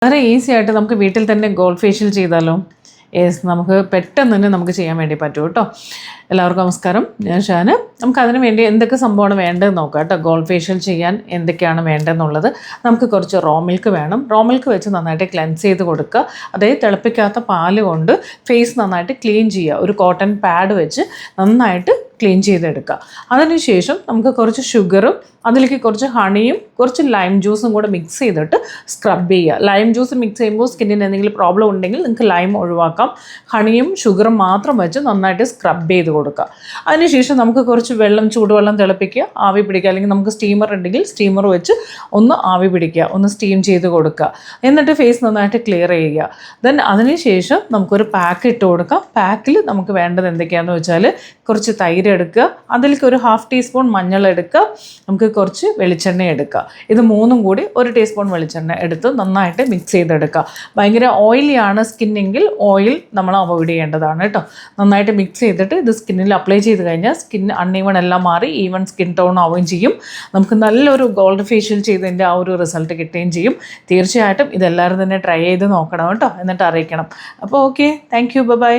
വളരെ ഈസി ആയിട്ട് നമുക്ക് വീട്ടിൽ തന്നെ ഗോൾഡ് ഫേഷ്യൽ ചെയ്താലോ? യെസ്, നമുക്ക് പെട്ടെന്ന് തന്നെ നമുക്ക് ചെയ്യാൻ വേണ്ടി പറ്റും കേട്ടോ. എല്ലാവർക്കും നമസ്കാരം, ഞാൻ ഷാന്. നമുക്ക് അതിന് വേണ്ടി എന്തൊക്കെ സംഭവമാണ് വേണ്ടതെന്ന് നോക്കാം കേട്ടോ. ഗോൾഡ് ഫേഷ്യൽ ചെയ്യാൻ എന്തൊക്കെയാണ് വേണ്ടതെന്നുള്ളത്. നമുക്ക് കുറച്ച് റോ മിൽക്ക് വേണം. റോ മിൽക്ക് വെച്ച് നന്നായിട്ട് ക്ലെൻസ് ചെയ്ത് കൊടുക്കുക. അതേ തിളപ്പിക്കാത്ത പാല് കൊണ്ട് ഫേസ് നന്നായിട്ട് ക്ലീൻ ചെയ്യുക. ഒരു കോട്ടൺ പാഡ് വെച്ച് നന്നായിട്ട് ക്ലീൻ ചെയ്തെടുക്കുക. അതിനുശേഷം നമുക്ക് കുറച്ച് ഷുഗറും അതിലേക്ക് കുറച്ച് ഹണിയും കുറച്ച് ലൈം ജ്യൂസും കൂടെ മിക്സ് ചെയ്തിട്ട് സ്ക്രബ് ചെയ്യുക. ലൈം ജ്യൂസ് മിക്സ് ചെയ്യുമ്പോൾ സ്കിന്നിന് എന്തെങ്കിലും പ്രോബ്ലം ഉണ്ടെങ്കിൽ നിങ്ങൾക്ക് ലൈം ഒഴിവാക്കാം. ഹണിയും ഷുഗറും മാത്രം വെച്ച് നന്നായിട്ട് സ്ക്രബ് ചെയ്ത് കൊടുക്കുക. അതിനുശേഷം നമുക്ക് കുറച്ച് ചൂടുവെള്ളം തിളപ്പിക്കുക, ആവി പിടിക്കുക. അല്ലെങ്കിൽ നമുക്ക് സ്റ്റീമർ ഉണ്ടെങ്കിൽ സ്റ്റീമർ വെച്ച് ഒന്ന് ആവി പിടിക്കുക, ഒന്ന് സ്റ്റീം ചെയ്ത് കൊടുക്കുക. എന്നിട്ട് ഫേസ് നന്നായിട്ട് ക്ലിയർ ചെയ്യുക. ദെൻ അതിനുശേഷം നമുക്കൊരു പാക്ക് ഇട്ട് കൊടുക്കാം. പാക്കിൽ നമുക്ക് വേണ്ടത് എന്തൊക്കെയാണെന്ന് വെച്ചാൽ കുറച്ച് തൈര് എടുക്കുക, അതിലേക്ക് ഒരു 1/2 ടീസ്പൂൺ മഞ്ഞൾ എടുക്കുക, നമുക്ക് കുറച്ച് വെളിച്ചെണ്ണ എടുക്കുക. ഇത് മൂന്നും കൂടി 1 ടീസ്പൂൺ വെളിച്ചെണ്ണ എടുത്ത് നന്നായിട്ട് മിക്സ് ചെയ്തെടുക്കുക. ഭയങ്കര ഓയിലിയാണ് സ്കിന്നെങ്കിൽ ഓയിൽ നമ്മൾ അവോയ്ഡ് ചെയ്യേണ്ടതാണ് കേട്ടോ. നന്നായിട്ട് മിക്സ് ചെയ്തിട്ട് ഇത് സ്കിന്നിൽ അപ്ലൈ ചെയ്ത് കഴിഞ്ഞാൽ സ്കിൻ അൺഈവൺ എല്ലാം മാറി ഈവൺ സ്കിൻ ടോൺ ആവുകയും ചെയ്യും. നമുക്ക് നല്ലൊരു ഗോൾഡ് ഫേഷ്യൽ ചെയ്തതിൻ്റെ ആ ഒരു റിസൾട്ട് കിട്ടുകയും ചെയ്യും. തീർച്ചയായിട്ടും ഇതെല്ലാവരും തന്നെ ട്രൈ ചെയ്ത് നോക്കണം കേട്ടോ, എന്നിട്ട് അറിയിക്കണം. അപ്പോൾ ഓക്കെ, താങ്ക് യു, ബൈ.